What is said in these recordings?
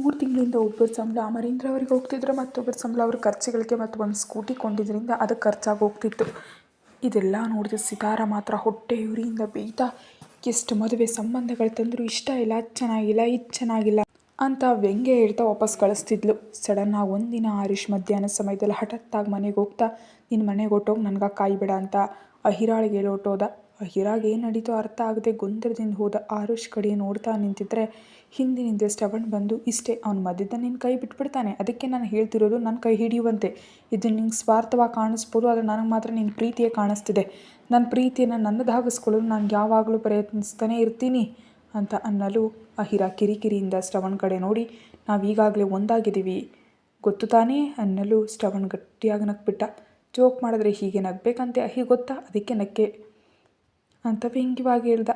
3 ತಿಂಗಳಿಂದ ಒಬ್ಬರ ಸಂಬಳ ಅಮರೀಂದ್ರ ಅವರಿಗೆ ಹೋಗ್ತಿದ್ರೆ ಮತ್ತೊಬ್ಬರ ಸಂಬಳ ಅವ್ರ ಖರ್ಚುಗಳಿಗೆ ಮತ್ತು ಒಂದು ಸ್ಕೂಟಿ ಕೊಂಡಿದ್ದರಿಂದ ಅದಕ್ಕೆ ಖರ್ಚಾಗಿ ಹೋಗ್ತಿತ್ತು. ಇದೆಲ್ಲ ನೋಡಿದ ಸಿತಾರ ಮಾತ್ರ ಹೊಟ್ಟೆ ಉರಿಯಿಂದ ಬೇಯ್ತಾ ಎಷ್ಟು ಮದುವೆ ಸಂಬಂಧಗಳು ತಂದರೂ ಇಷ್ಟ ಇಲ್ಲ, ಅದು ಚೆನ್ನಾಗಿಲ್ಲ, ಇದು ಚೆನ್ನಾಗಿಲ್ಲ ಅಂತ ವ್ಯಂಗ್ಯ ಹೇಳ್ತಾ ವಾಪಸ್ ಕಳಿಸ್ತಿದ್ಲು. ಸಡನ್ನಾಗಿ ಒಂದಿನ ಆರುಷ್ ಮಧ್ಯಾಹ್ನ ಸಮಯದಲ್ಲಿ ಹಠಾತ್ತಾಗಿ ಮನೆಗೆ ಹೋಗ್ತಾ ನಿನ್ನ ಮನೆಗೆ ಹೊಟ್ಟೋಗಿ ನನಗೆ ಕಾಯ್ಬೇಡ ಅಂತ ಅಹಿರಾಳಿಗೆ ಹೇಳೋಟೋದ. ಅಹಿರಾಗೆ ಏನು ನಡೀತೋ ಅರ್ಥ ಆಗದೆ ಗೊಂದಲದಿಂದ ಹೋದ. ಆರುಷ್ ಕಡೆ ನೋಡ್ತಾ ನಿಂತಿದ್ರೆ ಹಿಂದಿನಿಂದ ಶ್ರವಣ್ ಬಂದು ಇಷ್ಟೇ, ಅವ್ನು ಮಧ್ಯದ ನಿನ್ನ ಕೈ ಬಿಟ್ಬಿಡ್ತಾನೆ, ಅದಕ್ಕೆ ನಾನು ಹೇಳ್ತಿರೋದು ನನ್ನ ಕೈ ಹಿಡಿಯುವಂತೆ. ಇದು ನಿಂಗೆ ಸ್ವಾರ್ಥವಾಗಿ ಕಾಣಿಸ್ಬೋದು, ಆದರೆ ನನಗೆ ಮಾತ್ರ ನಿನ್ನ ಪ್ರೀತಿಯೇ ಕಾಣಿಸ್ತಿದೆ. ನನ್ನ ಪ್ರೀತಿಯನ್ನು ನನ್ನದಾಗಿಸ್ಕೊಳ್ಳಲು ನಾನು ಯಾವಾಗಲೂ ಪ್ರಯತ್ನಿಸ್ತಾನೆ ಇರ್ತೀನಿ ಅಂತ ಅನ್ನಲು ಅಹಿರಾ ಕಿರಿಕಿರಿಯಿಂದ ಶ್ರವಣ್ ಕಡೆ ನೋಡಿ ನಾವೀಗಾಗಲೇ ಒಂದಾಗಿದ್ದೀವಿ ಗೊತ್ತು ತಾನೇ ಅನ್ನಲು ಶ್ರವಣ್ ಗಟ್ಟಿಯಾಗಿ ನಕ್ಬಿಟ್ಟ. ಜೋಕ್ ಮಾಡಿದ್ರೆ ಹೀಗೆ ನಗ್ಬೇಕಂತೆ ಅಹಿ ಗೊತ್ತಾ, ಅದಕ್ಕೆ ನಕ್ಕೆ ಅಂತ ವ್ಯಂಗ್ಯವಾಗಿ ಹೇಳ್ದ.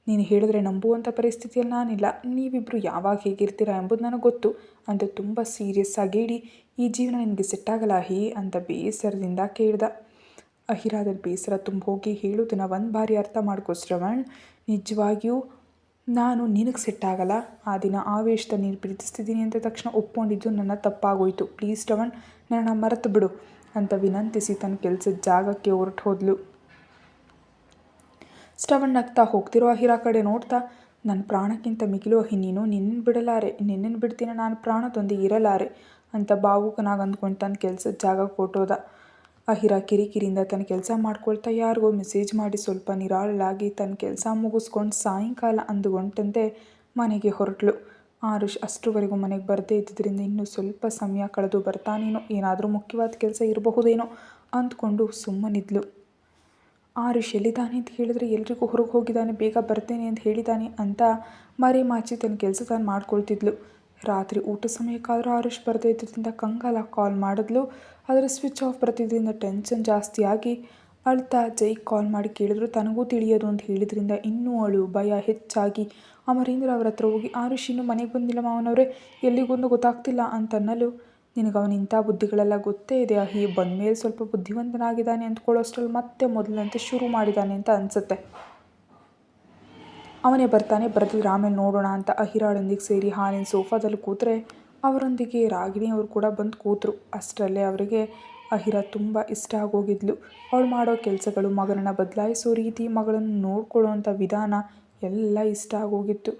ನೀನು ಹೇಳಿದ್ರೆ ನಂಬುವಂಥ ಪರಿಸ್ಥಿತಿಯಲ್ಲಿ ನಾನಿಲ್ಲ, ನೀವಿಬ್ಬರು ಯಾವಾಗ ಹೇಗಿರ್ತೀರಾ ಎಂಬುದು ನನಗೆ ಗೊತ್ತು ಅಂತ ತುಂಬ ಸೀರಿಯಸ್ ಆಗಿ ಹೇಳಿ ಈ ಜೀವನ ನಿನಗೆ ಸೆಟ್ಟಾಗಲ್ಲ ಅಹಿ ಅಂತ ಬೇಸರದಿಂದ ಕೇಳ್ದ. ಅಹಿರಾದಲ್ಲಿ ಬೇಸರ ತುಂಬ ಹೋಗಿ ಹೇಳೋದನ್ನು ಒಂದು ಬಾರಿ ಅರ್ಥ ಮಾಡ್ಕೋ ಶ್ರವಣ್, ನಿಜವಾಗಿಯೂ ನಾನು ನಿನಗೆ ಸೆಟ್ಟಾಗಲ್ಲ. ಆ ದಿನ ಆವೇಶದ ನೀನು ಪ್ರೀತಿಸ್ತಿದ್ದೀನಿ ಅಂತ ತಕ್ಷಣ ಒಪ್ಕೊಂಡಿದ್ದು ನನ್ನ ತಪ್ಪಾಗೋಯ್ತು. ಪ್ಲೀಸ್ ಶ್ರವಣ್, ನನ್ನ ಮರೆತು ಬಿಡು ಅಂತ ವಿನಂತಿಸಿ ತನ್ನ ಕೆಲಸದ ಜಾಗಕ್ಕೆ ಹೊರಟು ಹೋದ್ಲು. ಶ್ರವಣ್ ನಗ್ತಾ ಹೋಗ್ತಿರೋ ಅಹಿರಾ ಕಡೆ ನೋಡ್ತಾ ನನ್ನ ಪ್ರಾಣಕ್ಕಿಂತ ಮಿಗಿಲು ಅಹಿ ನೀನು, ನಿನ್ನನ್ನು ಬಿಡಲಾರೆ, ನಿನ್ನನ್ನು ಬಿಡ್ತೀನಿ, ನಾನು ಪ್ರಾಣದೊಂದಿಗೆ ಇರಲಾರೆ ಅಂತ ಭಾವುಕನಾಗಿ ಅಂದ್ಕೊಂಡು ತನ್ನ ಕೆಲಸದ ಜಾಗಕ್ಕೆ ಹೊರಟೋದ. ಅಹಿರಾ ಕಿರಿಕಿರಿಯಿಂದ ತನ್ನ ಕೆಲಸ ಮಾಡ್ಕೊಳ್ತಾ ಯಾರಿಗೋ ಮೆಸೇಜ್ ಮಾಡಿ ಸ್ವಲ್ಪ ನಿರಾಳಲಾಗಿ ತನ್ನ ಕೆಲಸ ಮುಗಿಸ್ಕೊಂಡು ಸಾಯಂಕಾಲ ಅಂದುಕೊಂಡಂತೆ ಮನೆಗೆ ಹೊರಟಳು. ಆರುಷ್ ಅಷ್ಟರವರೆಗೂ ಮನೆಗೆ ಬರದೇ ಇದ್ದಿದ್ದರಿಂದ ಇನ್ನೂ ಸ್ವಲ್ಪ ಸಮಯ ಕಳೆದು ಬರ್ತಾನೇನೋ, ಏನಾದರೂ ಮುಖ್ಯವಾದ ಕೆಲಸ ಇರಬಹುದೇನೋ ಅಂದ್ಕೊಂಡು ಸುಮ್ಮನಿದ್ಲು. ಆರುಷ್ ಎಲ್ಲಿದ್ದಾನೆ ಅಂತ ಹೇಳಿದ್ರೆ ಎಲ್ರಿಗೂ ಹೊರಗೆ ಹೋಗಿದ್ದಾನೆ, ಬೇಗ ಬರ್ತೇನೆ ಅಂತ ಹೇಳಿದ್ದಾನೆ ಅಂತ ಮರೆಮಾಚಿ ತನ್ನ ಕೆಲಸ ತಾನು ಮಾಡ್ಕೊಳ್ತಿದ್ಲು. ರಾತ್ರಿ ಊಟ ಸಮಯಕ್ಕಾದರೂ ಆರುಷ್ ಬರದೇ ಇದ್ದರಿಂದ ಕಂಗಾಲಾಗಿ ಕಾಲ್ ಮಾಡಿದ್ಲು. ಆದರೆ ಸ್ವಿಚ್ ಆಫ್ ಬರ್ತಿದ್ದರಿಂದ ಟೆನ್ಷನ್ ಜಾಸ್ತಿ ಆಗಿ ಅಳ್ತಾ ಜೈಗೆ ಕಾಲ್ ಮಾಡಿ ಕೇಳಿದ್ರು. ತನಗೂ ತಿಳಿಯೋದು ಅಂತ ಹೇಳಿದ್ರಿಂದ ಇನ್ನೂ ಅಳು ಭಯ ಹೆಚ್ಚಾಗಿ ಅಮರೀಂದ್ರ ಅವ್ರ ಹತ್ರ ಹೋಗಿ ಆರುಷ್ ಇನ್ನೂ ಮನೆಗೆ ಬಂದಿಲ್ಲ ಮಾವನವರೇ, ಎಲ್ಲಿಗೊಂದು ಗೊತ್ತಾಗ್ತಿಲ್ಲ ಅಂತನ್ನಲು ನಿನಗೆ ಅವನ ಇಂಥ ಬುದ್ಧಿಗಳೆಲ್ಲ ಗೊತ್ತೇ ಇದೆ ಅಹಿ, ಬಂದಮೇಲೆ ಸ್ವಲ್ಪ ಬುದ್ಧಿವಂತನಾಗಿದ್ದಾನೆ ಅಂದ್ಕೊಳ್ಳೋಷ್ಟರಲ್ಲಿ ಮತ್ತೆ ಮೊದಲಂತೆ ಶುರು ಮಾಡಿದ್ದಾನೆ ಅಂತ ಅನಿಸುತ್ತೆ. ಅವನೇ ಬರ್ತಾನೆ, ಬರೆದಿದ್ರೆ ಆಮೇಲೆ ನೋಡೋಣ ಅಂತ ಅಹಿರಾಳೊಂದಿಗೆ ಸೇರಿ ಹಾಲಿನ ಸೋಫಾದಲ್ಲಿ ಕೂತ್ರೆ ಅವರೊಂದಿಗೆ ರಾಗಿಣಿ ಅವರು ಕೂಡ ಬಂದು ಕೂತರು. ಅಷ್ಟರಲ್ಲೇ ಅವರಿಗೆ ಅಹಿರಾ ತುಂಬ ಇಷ್ಟ ಆಗೋಗಿದ್ಲು. ಅವಳು ಮಾಡೋ ಕೆಲಸಗಳು, ಮಗನನ್ನು ಬದಲಾಯಿಸೋ ರೀತಿ, ಮಗಳನ್ನು ನೋಡ್ಕೊಳ್ಳೋವಂಥ ವಿಧಾನ ಎಲ್ಲ ಇಷ್ಟ ಆಗೋಗಿತ್ತು.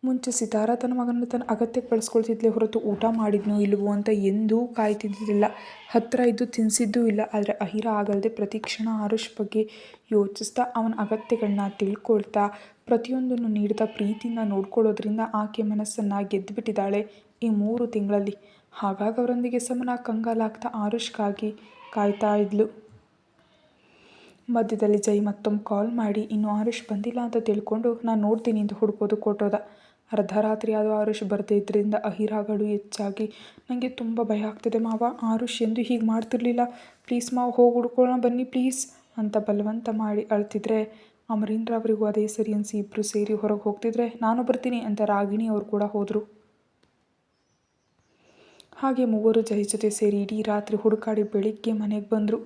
ಮುಂಚೆ ಸಿತಾರ ತನ್ನ ಮಗನನ್ನು ತನ್ನ ಅಗತ್ಯಕ್ಕೆ ಬಳಸ್ಕೊಳ್ತಿದ್ಲೇ ಹೊರತು ಊಟ ಮಾಡಿದ್ನೋ ಇಲ್ವೋ ಅಂತ ಎಂದೂ ಕಾಯ್ತಿದ್ದಿಲ್ಲ, ಹತ್ತಿರ ಇದ್ದು ತಿನ್ನಿಸಿದ್ದೂ ಇಲ್ಲ. ಆದರೆ ಅಹಿರಾ ಆಗಲ್ಲದೆ ಪ್ರತಿ ಕ್ಷಣ ಆರುಷ್ ಬಗ್ಗೆ ಯೋಚಿಸ್ತಾ ಅವನ ಅಗತ್ಯಗಳನ್ನ ತಿಳ್ಕೊಳ್ತಾ ಪ್ರತಿಯೊಂದನ್ನು ನೀಡ್ತಾ ಪ್ರೀತಿಯಿಂದ ನೋಡ್ಕೊಳ್ಳೋದ್ರಿಂದ ಆಕೆ ಮನಸ್ಸನ್ನು ಗೆದ್ದುಬಿಟ್ಟಿದ್ದಾಳೆ ಈ 3 ತಿಂಗಳಲ್ಲಿ. ಹಾಗಾಗಿ ಅವರೊಂದಿಗೆ ಸಮನಾಗಿ ಕಂಗಾಲಾಗ್ತಾ ಆರುಷ್ಗಾಗಿ ಕಾಯ್ತಾ ಇದ್ಲು. ಮಧ್ಯದಲ್ಲಿ ಜೈ ಮತ್ತೊಮ್ಮೆ ಕಾಲ್ ಮಾಡಿ ಇನ್ನೂ ಆರುಷ್ ಬಂದಿಲ್ಲ ಅಂತ ತಿಳ್ಕೊಂಡು ನಾನು ನೋಡ್ತೀನಿ ಅಂತ ಹುಡ್ಕೋದು ಕೊಟ್ಟೋದ. ಅರ್ಧ ರಾತ್ರಿ ಆದರೂ ಆರುಷ್ ಬರದೇ ಇದ್ದರಿಂದ ಅಹಿರಾಗಳು ಹೆಚ್ಚಾಗಿ ನನಗೆ ತುಂಬ ಭಯ ಆಗ್ತಿದೆ ಮಾವ, ಆರುಷ್ ಎಂದು ಹೀಗೆ ಮಾಡ್ತಿರ್ಲಿಲ್ಲ, ಪ್ಲೀಸ್ ಮಾವ ಹೋಗಿ ಹುಡ್ಕೊಳ್ಳೋಣ ಬನ್ನಿ ಪ್ಲೀಸ್ ಅಂತ ಬಲವಂತ ಮಾಡಿ ಅಳ್ತಿದ್ರೆ ಅಮರೀಂದ್ರ ಅವರಿಗೂ ಅದೇ ಸರಿ ಅನಿಸಿ ಇಬ್ಬರು ಸೇರಿ ಹೊರಗೆ ಹೋಗ್ತಿದ್ರೆ ನಾನು ಬರ್ತೀನಿ ಅಂತ ರಾಗಿಣಿ ಅವರು ಕೂಡ ಹೋದರು. ಹಾಗೆ ಮೂವರು ಜೈ ಜೊತೆ ಸೇರಿ ಇಡೀ ರಾತ್ರಿ ಹುಡುಕಾಡಿ ಬೆಳಿಗ್ಗೆ ಮನೆಗೆ ಬಂದರು.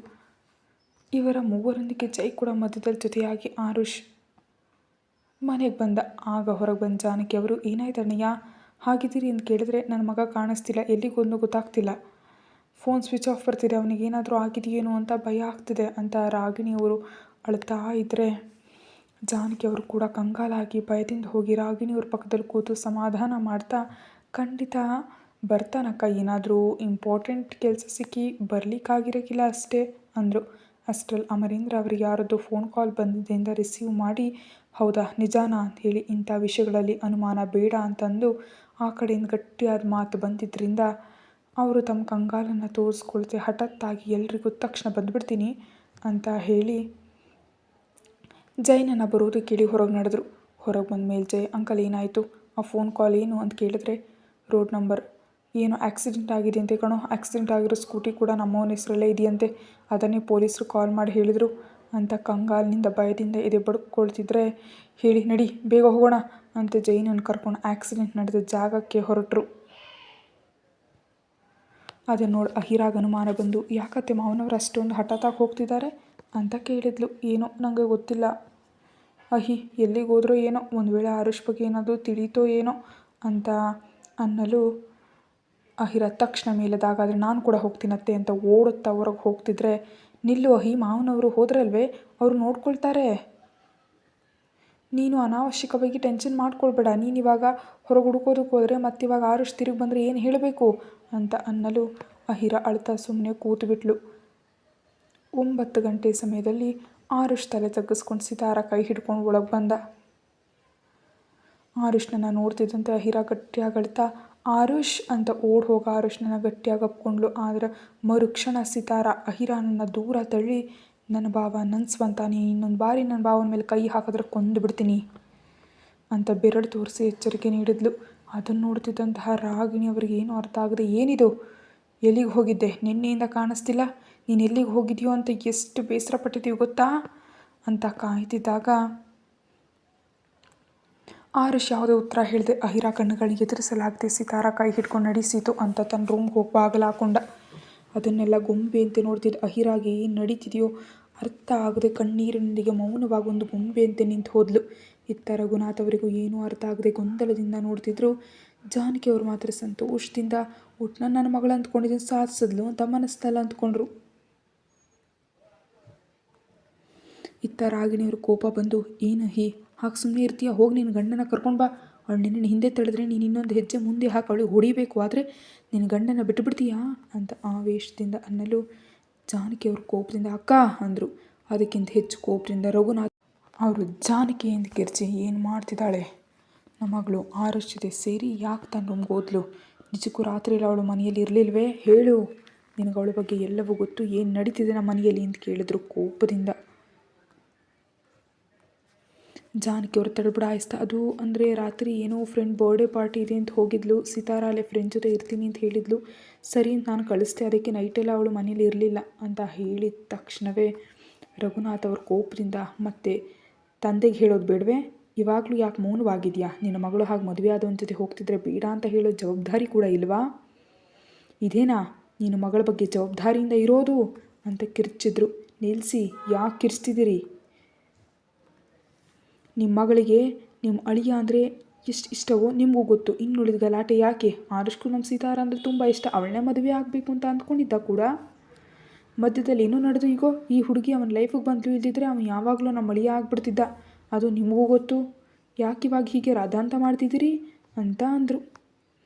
ಇವರ ಮೂವರೊಂದಿಗೆ ಜೈ ಕೂಡ ಮಧ್ಯದಲ್ಲಿ ಜೊತೆಯಾಗಿ ಆರುಷ್ ಮನೆಗೆ ಬಂದ. ಆಗ ಹೊರಗೆ ಬಂದ ಜಾನಕಿ ಅವರು ಏನಾಯ್ತು ಅಣ್ಣಯ್ಯ ಹಾಗಿದ್ದೀರಿ ಅಂತ ಕೇಳಿದ್ರೆ ನನ್ನ ಮಗ ಕಾಣಿಸ್ತಿಲ್ಲ, ಎಲ್ಲಿಗೊಂದು ಗೊತ್ತಾಗ್ತಿಲ್ಲ, ಫೋನ್ ಸ್ವಿಚ್ ಆಫ್ ಬರ್ತಿದೆ, ಅವನಿಗೆ ಏನಾದರೂ ಆಗಿದೆಯೇನೋ ಅಂತ ಭಯ ಆಗ್ತಿದೆ ಅಂತ ರಾಗಿಣಿಯವರು ಅಳ್ತಾ ಇದ್ದರೆ ಜಾನಕಿ ಅವರು ಕೂಡ ಕಂಗಾಲಾಗಿ ಭಯದಿಂದ ಹೋಗಿ ರಾಗಿಣಿಯವ್ರ ಪಕ್ಕದಲ್ಲಿ ಕೂತು ಸಮಾಧಾನ ಮಾಡ್ತಾ ಖಂಡಿತ ಬರ್ತಾನಕ್ಕ, ಏನಾದರೂ ಇಂಪಾರ್ಟೆಂಟ್ ಕೆಲಸ ಸಿಕ್ಕಿ ಬರಲಿಕ್ಕಾಗಿರೋಕ್ಕಿಲ್ಲ ಅಷ್ಟೇ ಅಂದರು. ಅಷ್ಟರಲ್ಲಿ ಅಮರೀಂದ್ರ ಅವರಿಗೆ ಯಾರದ್ದು ಫೋನ್ ಕಾಲ್ ಬಂದಿದ್ದರಿಂದ ರಿಸೀವ್ ಮಾಡಿ ಹೌದಾ ನಿಜಾನಾ ಅಂತ ಹೇಳಿ ಇಂಥ ವಿಷಯಗಳಲ್ಲಿ ಅನುಮಾನ ಬೇಡ ಅಂತಂದು ಆ ಕಡೆಯಿಂದ ಗಟ್ಟಿಯಾದ ಮಾತು ಬಂದಿದ್ದರಿಂದ ಅವರು ತಮ್ಮ ಕಂಗಾಲನ್ನು ತೋರಿಸ್ಕೊಳ್ತೆ ಹಠಾತ್ತಾಗಿ ಎಲ್ರಿಗೂ ತಕ್ಷಣ ಬಂದುಬಿಡ್ತೀನಿ ಅಂತ ಹೇಳಿ ಜೈನನ್ನು ಬರೋದು ಕೇಳಿ ಹೊರಗೆ ನಡೆದ್ರು. ಹೊರಗೆ ಬಂದ ಮೇಲೆ ಜೈ ಅಂಕಲ್ ಏನಾಯಿತು, ಆ ಫೋನ್ ಕಾಲ್ ಏನು ಅಂತ ಕೇಳಿದ್ರೆ ರೋಡ್ ನಂಬರ್ ಏನೋ ಆಕ್ಸಿಡೆಂಟ್ ಆಗಿದೆ ಅಂತೆ ಕಣೋ, ಆಕ್ಸಿಡೆಂಟ್ ಆಗಿರೋ ಸ್ಕೂಟಿ ಕೂಡ ನಮ್ಮವನ ಹೆಸರಲ್ಲೇ ಇದೆಯಂತೆ, ಅದನ್ನೇ ಪೊಲೀಸರು ಕಾಲ್ ಮಾಡಿ ಹೇಳಿದರು ಅಂತ ಕಂಗಾಲಿನಿಂದ ಭಯದಿಂದ ಎದೆ ಬಡ್ಕೊಳ್ತಿದ್ರೆ ಹೇಳಿ ನಡಿ ಬೇಗ ಹೋಗೋಣ ಅಂತ ಜೈನನ್ನು ಕರ್ಕೊಂಡು ಆಕ್ಸಿಡೆಂಟ್ ನಡೆದ ಜಾಗಕ್ಕೆ ಹೊರಟರು. ಅದನ್ನು ನೋಡಿ ಅಹಿರಾಗ ಅನುಮಾನ ಬಂದು ಯಾಕತ್ತೆ ಮಾವನವರು ಅಷ್ಟೊಂದು ಹಠಾತ್ತಾಗಿ ಹೋಗ್ತಿದ್ದಾರೆ ಅಂತ ಕೇಳಿದ್ಲು. ಏನೋ ನನಗೆ ಗೊತ್ತಿಲ್ಲ ಅಹಿ, ಎಲ್ಲಿಗೆ ಹೋದ್ರೋ ಏನೋ, ಒಂದು ವೇಳೆ ಆರುಷ್ ಬಗ್ಗೆ ಏನಾದರೂ ತಿಳಿತೋ ಏನೋ ಅಂತ ಅನ್ನಲು ಅಹಿರ ತಕ್ಷಣ ಮೇಲೆದಾಗಾದರೆ ನಾನು ಕೂಡ ಹೋಗ್ತೀನತ್ತೆ ಅಂತ ಓಡುತ್ತಾ ಹೊರಗೆ ಹೋಗ್ತಿದ್ರೆ, ನಿಲ್ಲು ಅಹಿ, ಮಾವನವರು ಹೋದ್ರಲ್ವೇ, ಅವರು ನೋಡ್ಕೊಳ್ತಾರೆ. ನೀನು ಅನಾವಶ್ಯಕವಾಗಿ ಟೆನ್ಷನ್ ಮಾಡ್ಕೊಳ್ಬೇಡ. ನೀನಿವಾಗ ಹೊರಗೆ ಹುಡುಕೋದಕ್ಕೆ ಹೋದರೆ ಮತ್ತಿವಾಗ ಆರುಷ್ ತಿರುಗಿ ಬಂದರೆ ಏನು ಹೇಳಬೇಕು ಅಂತ ಅನ್ನಲು ಅಹಿರ ಅಳ್ತಾ ಸುಮ್ಮನೆ ಕೂತುಬಿಟ್ಲು. 9 ಗಂಟೆ ಸಮಯದಲ್ಲಿ ಆರುಷ್ ತಲೆ ತಗ್ಗಿಸ್ಕೊಂಡು ಸಿತಾರ ಕೈ ಹಿಡ್ಕೊಂಡು ಒಳಗೆ ಬಂದ. ಆರುಷ್ನನ್ನು ನೋಡ್ತಿದ್ದಂತೆ ಅಹಿರ ಗಟ್ಟಿಯಾಗಿ ಅಳ್ತಾ ಆರುಷ್ ಅಂತ ಓಡ್ ಹೋಗ ಆರುಷ್ನನ್ನು ಗಟ್ಟಿಯಾಗಿ ಅಪ್ಕೊಂಡ್ಲು. ಆದರೆ ಮರುಕ್ಷಣ ಸಿತಾರ ಅಹಿರಾನನ್ನು ದೂರ ತಳ್ಳಿ, ನನ್ನ ಭಾವ ನನ್ನ ಸ್ವಂತ, ನೀನು ಇನ್ನೊಂದು ಬಾರಿ ನನ್ನ ಭಾವನ ಮೇಲೆ ಕೈ ಹಾಕಿದ್ರೆ ಕೊಂದು ಬಿಡ್ತೀನಿ ಅಂತ ಬೆರಳು ತೋರಿಸಿ ಎಚ್ಚರಿಕೆ ನೀಡಿದ್ಲು. ಅದನ್ನು ನೋಡ್ತಿದ್ದಂತಹ ರಾಗಿಣಿ ಅವರಿಗೆ ಏನೂ ಅರ್ಥ ಆಗದೆ, ಏನಿದು, ಎಲ್ಲಿಗೆ ಹೋಗಿದ್ದೆ, ನಿನ್ನೆಯಿಂದ ಕಾಣಿಸ್ತಿಲ್ಲ, ನೀನು ಎಲ್ಲಿಗೆ ಹೋಗಿದೆಯೋ ಅಂತ ಎಷ್ಟು ಬೇಸರ ಪಟ್ಟಿದ್ದೀವಿ ಗೊತ್ತಾ ಅಂತ ಕಾಯ್ತಿದ್ದಾಗ ಆರುಷ್ ಯಾವುದೇ ಉತ್ತರ ಹೇಳಿದೆ ಅಹಿರ ಕಣ್ಣುಗಳಿಗೆ ಎದುರಿಸಲಾಗದೆ ಸಿತಾರ ಕೈ ಹಿಡ್ಕೊಂಡು ನಡೆಸಿತು ಅಂತ ತನ್ನ ರೂಮ್ಗೆ ಹೋಗಿ ಬಾಗಿಲು ಹಾಕೊಂಡ. ಅದನ್ನೆಲ್ಲ ಗೊಂಬೆಯಂತೆ ನೋಡ್ತಿದ್ದ ಅಹಿರಾಗೆ ಏನು ನಡೀತಿದೆಯೋ ಅರ್ಥ ಆಗದೆ ಕಣ್ಣೀರಿನೊಂದಿಗೆ ಮೌನವಾಗಿ ಒಂದು ಗೊಂಬೆಯಂತೆ ನಿಂತು ಹೋದ್ಲು. ಇತ್ತ ರಘುನಾಥ್ ಅವರಿಗೂ ಏನೂ ಅರ್ಥ ಆಗದೆ ಗೊಂದಲದಿಂದ ನೋಡ್ತಿದ್ರು. ಜಾನಕಿ ಅವರು ಮಾತ್ರ ಸಂತೋಷದಿಂದ, ಒಟ್ಟು ನನ್ನ ಮಗಳು ಅಂದ್ಕೊಂಡಿದ್ದೀನಿ, ಸಾಧಿಸಿದ್ಲು ಅಂತ ಮನಸ್ಸಲ್ಲ ಅಂದ್ಕೊಂಡ್ರು. ಇತ್ತ ರಾಗಿಣಿಯವರು ಕೋಪ ಬಂದು, ಏನು ಹಾಗೆ ಸುಮ್ಮನೆ ಇರ್ತೀಯ, ಹೋಗಿ ನಿನ್ನ ಗಂಡನ ಕರ್ಕೊಂಡು ಬಾ, ಅವಳು ನಿನ್ನ ಹಿಂದೆ ತಳೆದ್ರೆ ನೀನು ಇನ್ನೊಂದು ಹೆಜ್ಜೆ ಮುಂದೆ ಹಾಕಿ ಅವಳಿಗೆ ಹೊಡಿಬೇಕು, ಆದರೆ ನಿನ್ನ ಗಂಡನ ಬಿಟ್ಟುಬಿಡ್ತೀಯಾ ಅಂತ ಆವೇಶದಿಂದ ಅನ್ನಲು ಜಾನಕಿಯವರು ಕೋಪದಿಂದ ಅಕ್ಕ ಅಂದರು. ಅದಕ್ಕಿಂತ ಹೆಚ್ಚು ಕೋಪದಿಂದ ರಘುನಾಥ್ ಅವರು ಜಾನಕಿಯಿಂದ ಕಿರ್ಚಿ, ಏನು ಮಾಡ್ತಿದ್ದಾಳೆ ನಮ್ಮ ಮಗಳು, ಆರುಷ್ ಜೊತೆ ಸೇರಿ ಯಾಕೆ ತನ್ನ ರೂಮ್ಗೆ ಹೋದ್ಲು, ನಿಜಕ್ಕೂ ರಾತ್ರಿಯಲ್ಲಿ ಅವಳು ಮನೆಯಲ್ಲಿ ಇರಲಿಲ್ವೇ, ಹೇಳು, ನಿನಗೆ ಅವಳ ಬಗ್ಗೆ ಎಲ್ಲವೂ ಗೊತ್ತು, ಏನು ನಡೀತಿದೆ ನಮ್ಮ ಮನೆಯಲ್ಲಿ ಅಂತ ಕೇಳಿದ್ರು ಕೋಪದಿಂದ. ಜಾನಕಿಯವರು ತಡಬಡಾಯಿಸ್ತಾ, ಅದು ಅಂದರೆ ರಾತ್ರಿ ಏನೋ ಫ್ರೆಂಡ್ ಬರ್ಡೇ ಪಾರ್ಟಿ ಇದೆ ಅಂತ ಹೋಗಿದ್ಲು, ಸಿತಾರ ಅಲ್ಲೇ ಫ್ರೆಂಡ್ ಜೊತೆ ಇರ್ತೀನಿ ಅಂತ ಹೇಳಿದ್ಲು, ಸರಿ ಅಂತ ನಾನು ಕಳಿಸ್ದೆ, ಅದಕ್ಕೆ ನೈಟೆಲ್ಲ ಅವಳು ಮನೇಲಿ ಇರಲಿಲ್ಲ ಅಂತ ಹೇಳಿದ ತಕ್ಷಣವೇ ರಘುನಾಥ್ ಅವ್ರ ಕೋಪದಿಂದ, ಮತ್ತೆ ತಂದೆಗೆ ಹೇಳೋದು ಬೇಡವೇ, ಇವಾಗಲೂ ಯಾಕೆ ಮೌನವಾಗಿದೆಯಾ, ನಿನ್ನ ಮಗಳು ಹಾಗೆ ಮದುವೆ ಆದವನ ಜೊತೆ ಹೋಗ್ತಿದ್ರೆ ಬೇಡ ಅಂತ ಹೇಳೋ ಜವಾಬ್ದಾರಿ ಕೂಡ ಇಲ್ವಾ, ಇದೇನಾ ನಿನ್ನ ಮಗಳ ಬಗ್ಗೆ ಜವಾಬ್ದಾರಿಯಿಂದ ಇರೋದು ಅಂತ ಕಿರ್ಚಿದ್ರು. ನಿಲ್ಲಿಸಿ, ಯಾಕೆ ಕಿರ್ಚ್ತಿದ್ದೀರಿ, ನಿಮ್ಮ ಮಗಳಿಗೆ ನಿಮ್ಮ ಅಳಿಯ ಅಂದರೆ ಎಷ್ಟು ಇಷ್ಟವೋ ನಿಮಗೂ ಗೊತ್ತು, ಇನ್ನುಳಿದ ಗಲಾಟೆ ಯಾಕೆ, ಆರುಷ್ಗೂ ನಮ್ಮ ಸಿತಾರ ಅಂದರೆ ತುಂಬ ಇಷ್ಟ, ಅವಳನ್ನೇ ಮದುವೆ ಆಗಬೇಕು ಅಂತ ಅಂದ್ಕೊಂಡಿದ್ದ ಕೂಡ, ಮಧ್ಯದಲ್ಲಿ ಏನೂ ನಡೆದು ಈಗೋ ಈ ಹುಡುಗಿ ಅವನ ಲೈಫಿಗೆ ಬಂದು ಇಲ್ದಿದ್ರೆ ಅವನು ಯಾವಾಗಲೂ ನಮ್ಮ ಅಳಿಯ ಆಗಿಬಿಡ್ತಿದ್ದ, ಅದು ನಿಮಗೂ ಗೊತ್ತು, ಯಾಕೆ ಇವಾಗ ಹೀಗೆ ರಾಧಾಂತ ಮಾಡ್ತಿದ್ದೀರಿ ಅಂತ ಅಂದರು.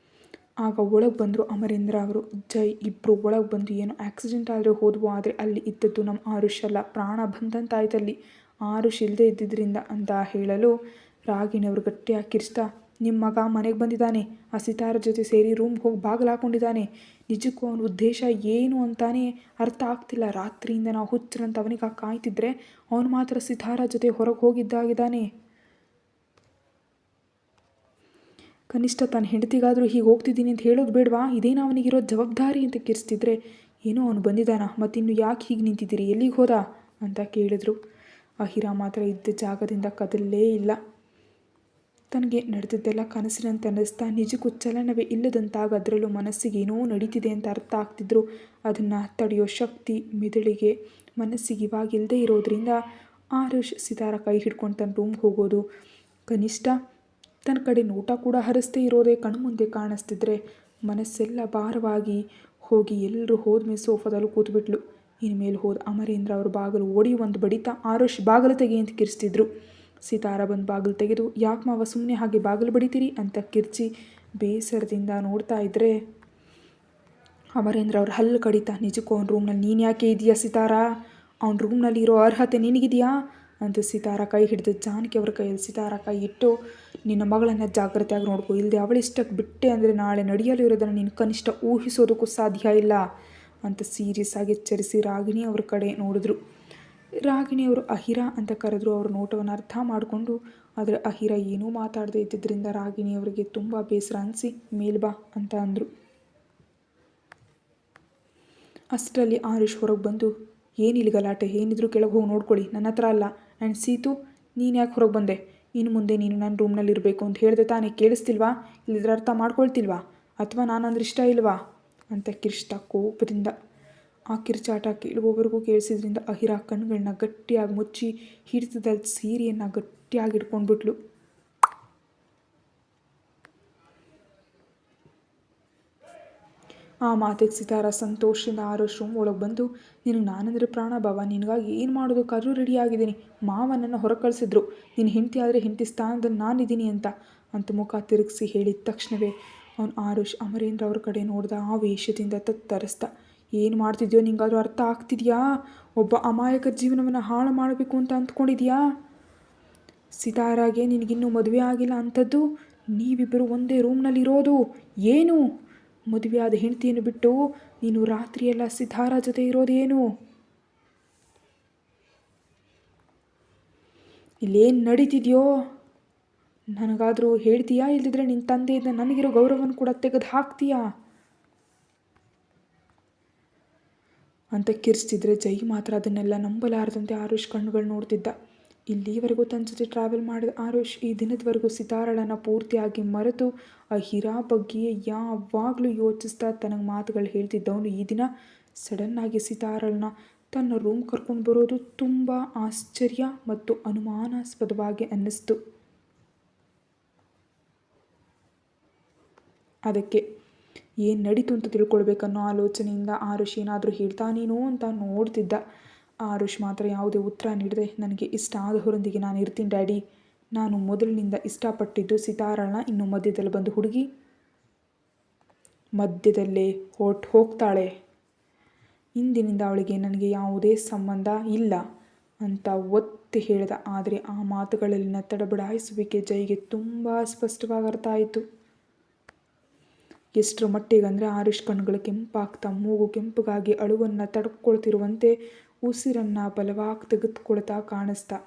ಆಗ ಒಳಗೆ ಬಂದರು ಅಮರೇಂದ್ರ ಅವರು, ಜೈ ಇಬ್ಬರು ಒಳಗೆ ಬಂದು ಏನೋ ಆಕ್ಸಿಡೆಂಟ್ ಆದರೆ ಹೋದ್ವು, ಆದರೆ ಅಲ್ಲಿ ಇದ್ದದ್ದು ನಮ್ಮ ಆರುಷ್ ಅಲ್ಲ, ಪ್ರಾಣ ಬಂದಂತಾಯ್ತಲ್ಲಿ, ಆರುಷ್ ಇಲ್ಲದೆ ಇದ್ದಿದ್ದರಿಂದ ಅಂತ ಹೇಳಲು ರಾಗಿಣಿಯವರು ಗಟ್ಟಿಯಾಗಿ ಕಿರ್ಚ್ತಾ, ನಿಮ್ಮ ಮಗ ಮನೆಗೆ ಬಂದಿದ್ದಾನೆ, ಆ ಸಿತಾರ ಜೊತೆ ಸೇರಿ ರೂಮ್ಗೆ ಹೋಗಿ ಬಾಗಿಲು ಹಾಕ್ಕೊಂಡಿದ್ದಾನೆ, ನಿಜಕ್ಕೂ ಅವನ ಉದ್ದೇಶ ಏನು ಅಂತಾನೆ ಅರ್ಥ ಆಗ್ತಿಲ್ಲ, ರಾತ್ರಿಯಿಂದ ನಾವು ಹುಚ್ಚರಂತ ಅವನಿಗೆ ಕಾಯ್ತಿದ್ರೆ ಅವನು ಮಾತ್ರ ಸಿತಾರ ಜೊತೆ ಹೊರಗೆ ಹೋಗಿದ್ದಾಗಿದ್ದಾನೆ, ಕನಿಷ್ಠ ತನ್ನ ಹೆಂಡತಿಗಾದರೂ ಹೀಗೆ ಹೋಗ್ತಿದ್ದೀನಿ ಅಂತ ಹೇಳೋದು ಬೇಡವಾ, ಇದೇನೋ ಅವನಿಗಿರೋ ಜವಾಬ್ದಾರಿ ಅಂತ ಕಿರ್ಸ್ತಿದ್ರೆ, ಏನೋ ಅವನು ಬಂದಿದ್ದಾನ, ಮತ್ತಿನ್ನು ಯಾಕೆ ಹೀಗೆ ನಿಂತಿದ್ದೀರಿ, ಎಲ್ಲಿಗೆ ಹೋದ ಅಂತ ಕೇಳಿದ್ರು. ಅಹಿರ ಮಾತ್ರ ಇದ್ದ ಜಾಗದಿಂದ ಕದಲೇ ಇಲ್ಲ. ತನಗೆ ನಡೆದಿದ್ದೆಲ್ಲ ಕನಸಿನಂತೆ ಅನ್ನಿಸ್ತಾ ನಿಜಕ್ಕೂ ಚಲನವೇ ಇಲ್ಲದಂತಾಗ ಅದರಲ್ಲೂ ಮನಸ್ಸಿಗೆ ಏನೋ ನಡೀತಿದೆ ಅಂತ ಅರ್ಥ ಆಗ್ತಿದ್ರು. ಅದನ್ನು ತಡೆಯೋ ಶಕ್ತಿ ಮೆದುಳಿಗೆ ಮನಸ್ಸಿಗೆ ಇವಾಗ ಇಲ್ಲದೆ ಇರೋದ್ರಿಂದ ಆರುಷ್ ಸಿತಾರ ಕೈ ಹಿಡ್ಕೊಂಡು ತನ್ನ ರೂಮ್ಗೆ ಹೋಗೋದು, ಕನಿಷ್ಠ ತನ್ನ ಕಡೆ ನೋಟ ಕೂಡ ಹರಿಸ್ದೇ ಇರೋದೇ ಕಣ್ಮುಂದೆ ಕಾಣಿಸ್ತಿದ್ರೆ ಮನಸ್ಸೆಲ್ಲ ಭಾರವಾಗಿ ಹೋಗಿ ಎಲ್ಲರೂ ಹೋದ್ಮೇಲೆ ಸೋಫಾದಲ್ಲೂ ಕೂತ್ಬಿಟ್ಲು. ಇನ್ಮೇಲೆ ಹೋದ ಅಮರೇಂದ್ರ ಅವರು ಬಾಗಿಲು ಓಡಿ ಒಂದು ಬಡಿತಾ, ಆರುಷ್ ಬಾಗಿಲು ತೆಗಿ ಅಂತ ಕಿರ್ಸ್ತಿದ್ರು. ಸಿತಾರ ಬಂದು ಬಾಗಿಲು ತೆಗೆದು, ಯಾಕೆ ಮಾವ ಸುಮ್ಮನೆ ಹಾಗೆ ಬಾಗಿಲು ಬಡಿತೀರಿ ಅಂತ ಕಿರ್ಚಿ ಬೇಸರದಿಂದ ನೋಡ್ತಾ ಇದ್ದರೆ ಅಮರೇಂದ್ರ ಅವ್ರು ಹಲ್ಲು ಕಡಿತಾ, ನಿಜಕ್ಕೂ ಅವ್ನ ರೂಮ್ನಲ್ಲಿ ನೀನು ಯಾಕೆ ಇದೆಯಾ ಸಿತಾರ, ಅವ್ನ ರೂಮ್ನಲ್ಲಿ ಇರೋ ಅರ್ಹತೆ ನಿನಗಿದೆಯಾ ಅಂತ ಸಿತಾರ ಕೈ ಹಿಡಿದು ಜಾನಕಿ ಅವ್ರ ಕೈಯಲ್ಲಿ ಸಿತಾರ ಕೈ ಇಟ್ಟು, ನಿನ್ನ ಮಗಳನ್ನು ಜಾಗ್ರತೆಯಾಗಿ ನೋಡ್ಕೊ, ಇಲ್ಲದೆ ಅವಳಿಷ್ಟಕ್ಕೆ ಬಿಟ್ಟೆ ಅಂದರೆ ನಾಳೆ ನಡೆಯಲಿರೋದನ್ನು ನೀನು ಕನಿಷ್ಠ ಊಹಿಸೋದಕ್ಕೂ ಸಾಧ್ಯ ಇಲ್ಲ ಅಂತ ಸೀರಿಯಸ್ ಆಗಿ ಎಚ್ಚರಿಸಿ ರಾಗಿಣಿ ಅವ್ರ ಕಡೆ ನೋಡಿದ್ರು. ರಾಗಿಣಿಯವರು ಅಹಿರ ಅಂತ ಕರೆದ್ರು. ಅವ್ರ ನೋಟವನ್ನು ಅರ್ಥ ಮಾಡಿಕೊಂಡು, ಆದರೆ ಅಹಿರ ಏನೂ ಮಾತಾಡದೇ ಇದ್ದಿದ್ದರಿಂದ ರಾಗಿಣಿಯವರಿಗೆ ತುಂಬ ಬೇಸರ ಅನಿಸಿ ಮೇಲ್ಬಾ ಅಂತ ಅಂದರು. ಅಷ್ಟರಲ್ಲಿ ಆರುಷ್ ಹೊರಗೆ ಬಂದು, ಏನಿಲ್ಲ ಗಲಾಟೆ, ಏನಿದ್ರು ಕೆಳಗೆ ಹೋಗಿ ನೋಡ್ಕೊಳ್ಳಿ, ನನ್ನ ಹತ್ರ ಅಲ್ಲ, ಆ್ಯಂಡ್ ಸೀತು ನೀನು ಯಾಕೆ ಹೊರಗೆ ಬಂದೆ, ಇನ್ನು ಮುಂದೆ ನೀನು ನನ್ನ ರೂಮ್ನಲ್ಲಿ ಇರಬೇಕು ಅಂತ ಹೇಳಿದೆ ತಾನೇ, ಕೇಳಿಸ್ತಿಲ್ವಾ, ಇಲ್ಲಿದ್ರೆ ಅರ್ಥ ಮಾಡ್ಕೊಳ್ತಿಲ್ವಾ, ಅಥವಾ ನಾನಂದ್ರೆ ಇಷ್ಟ ಇಲ್ವಾ ಅಂತ ಕಿರ್ಚ್ತಾ ಕೋಪದಿಂದ. ಆ ಕಿರ್ಚಾಟ ಕೇಳುವವರೆಗೂ ಕೇಳಿಸಿದ್ರಿಂದ ಅಹಿರ ಕಣ್ಣುಗಳನ್ನ ಗಟ್ಟಿಯಾಗಿ ಮುಚ್ಚಿ ಹಿಡಿತದಲ್ಲಿ ಸೀರೆಯನ್ನು ಗಟ್ಟಿಯಾಗಿ ಹಿಡ್ಕೊಂಡ್ಬಿಟ್ಲು. ಆ ಮಾತಿಗೆ ಸಿತಾರ ಸಂತೋಷದಿಂದ ಆರುಷ್ ರೂಮ್ ಒಳಗೆ ಬಂದು, ನಿನಗೆ ನಾನಂದರೆ ಪ್ರಾಣ ಬಾವ, ನಿನಗಾಗಿ ಏನು ಮಾಡೋದಕ್ಕಾದರೂ ರೆಡಿಯಾಗಿದ್ದೀನಿ. ಮಾವನನ್ನು ಹೊರ ಕಳಿಸಿದ್ರು, ನಿನ್ನ ಹೆಂಡತಿ ಆದರೆ ಹೆಂಡತಿ ಸ್ಥಾನದಲ್ಲಿ ನಾನಿದ್ದೀನಿ ಅಂತ ಮುಖ ತಿರುಗಿಸಿ ಹೇಳಿದ ತಕ್ಷಣವೇ ಅವನು ಆರುಷ್ ಅಮರೇಂದ್ರ ಅವ್ರ ಕಡೆ ನೋಡ್ದ. ಆ ವೇಷದಿಂದ ತತ್ತರಿಸ್ದ. ಏನು ಮಾಡ್ತಿದ್ಯೋ ನಿಂಗಾದರೂ ಅರ್ಥ ಆಗ್ತಿದೆಯಾ? ಒಬ್ಬ ಅಮಾಯಕ ಜೀವನವನ್ನು ಹಾಳು ಮಾಡಬೇಕು ಅಂತ ಅಂದ್ಕೊಂಡಿದ್ಯಾ? ಸಿತಾರಾಗೆ ನಿನಗಿನ್ನೂ ಮದುವೆ ಆಗಿಲ್ಲ ಅಂಥದ್ದು, ನೀವಿಬ್ಬರು ಒಂದೇ ರೂಮ್ನಲ್ಲಿರೋದು ಏನು? ಮದುವೆ ಆದ ಹೆಂಡತಿಯನ್ನು ಬಿಟ್ಟು ನೀನು ರಾತ್ರಿಯೆಲ್ಲ ಸಿತಾರಾ ಜೊತೆ ಇರೋದೇನು? ಇಲ್ಲೇನು ನಡೀತಿದೆಯೋ ನನಗಾದರೂ ಹೇಳ್ತೀಯಾ? ಇಲ್ಲದಿದ್ರೆ ನಿನ್ನ ತಂದೆಯಿಂದ ನನಗಿರೋ ಗೌರವವನ್ನು ಕೂಡ ತೆಗೆದು ಹಾಕ್ತೀಯಾ ಅಂತ ಕಿರ್ಚ್ತಿದ್ರೆ ಜೈ ಮಾತ್ರ ಅದನ್ನೆಲ್ಲ ನಂಬಲಾರದಂತೆ ಆರುಷ್ ಕಣ್ಣುಗಳು ನೋಡ್ತಿದ್ದ. ಇಲ್ಲಿವರೆಗೂ ತನ್ನ ಜೊತೆ ಟ್ರಾವೆಲ್ ಮಾಡಿದ ಆರುಷ್ ಈ ದಿನದವರೆಗೂ ಸಿತಾರಳನ್ನು ಪೂರ್ತಿಯಾಗಿ ಮರೆತು ಆ ಹಿರಾ ಬಗ್ಗೆಯೇ ಯಾವಾಗಲೂ ಯೋಚಿಸ್ತಾ ತನಗೆ ಮಾತುಗಳು ಹೇಳ್ತಿದ್ದವನು ಈ ದಿನ ಸಡನ್ನಾಗಿ ಸಿತಾರಳನ್ನ ತನ್ನ ರೂಮ್ ಕರ್ಕೊಂಡು ಬರೋದು ತುಂಬ ಆಶ್ಚರ್ಯ ಮತ್ತು ಅನುಮಾನಾಸ್ಪದವಾಗಿ ಅನ್ನಿಸ್ತು. ಅದಕ್ಕೆ ಏನು ನಡೀತು ಅಂತ ತಿಳ್ಕೊಳ್ಬೇಕನ್ನೋ ಆಲೋಚನೆಯಿಂದ ಆರುಷ್ ಏನಾದರೂ ಹೇಳ್ತಾನೇನೋ ಅಂತ ನೋಡ್ತಿದ್ದ. ಆರುಷ್ ಮಾತ್ರ ಯಾವುದೇ ಉತ್ತರ ನೀಡದೆ, ನನಗೆ ಇಷ್ಟ ಆದವರೊಂದಿಗೆ ನಾನು ಇರ್ತೀನಿ ಡ್ಯಾಡಿ. ನಾನು ಮೊದಲಿನಿಂದ ಇಷ್ಟಪಟ್ಟಿದ್ದು ಸಿತಾರಳನ್ನ. ಇನ್ನು ಮಧ್ಯದಲ್ಲಿ ಬಂದು ಹುಡುಗಿ ಮಧ್ಯದಲ್ಲೇ ಹೋಗ್ತಾಳೆ. ಇಂದಿನಿಂದ ಅವಳಿಗೆ ನನಗೆ ಯಾವುದೇ ಸಂಬಂಧ ಇಲ್ಲ ಅಂತ ಒತ್ತಿ ಹೇಳಿದ. ಆದರೆ ಆ ಮಾತುಗಳಲ್ಲಿನ ತಡಬಡಾಯಿಸುವಿಕೆ ಜೈಗೆ ತುಂಬ ಸ್ಪಷ್ಟವಾಗಿ ಅರ್ಥ ಆಯಿತು. ಎಷ್ಟರ ಮಟ್ಟಿಗೆ ಅಂದರೆ ಆರುಷ್ ಕಣ್ಣುಗಳು ಕೆಂಪಾಗ್ತಾ ಮೂಗು ಕೆಂಪಗಾಗಿ ಅಳುವನ್ನು ತಡ್ಕೊಳ್ತಿರುವಂತೆ ಉಸಿರನ್ನು ಬಲವಾಗಿ ತೆಗೆದುಕೊಳ್ತಾ ಕಾಣಿಸ್ತಾ.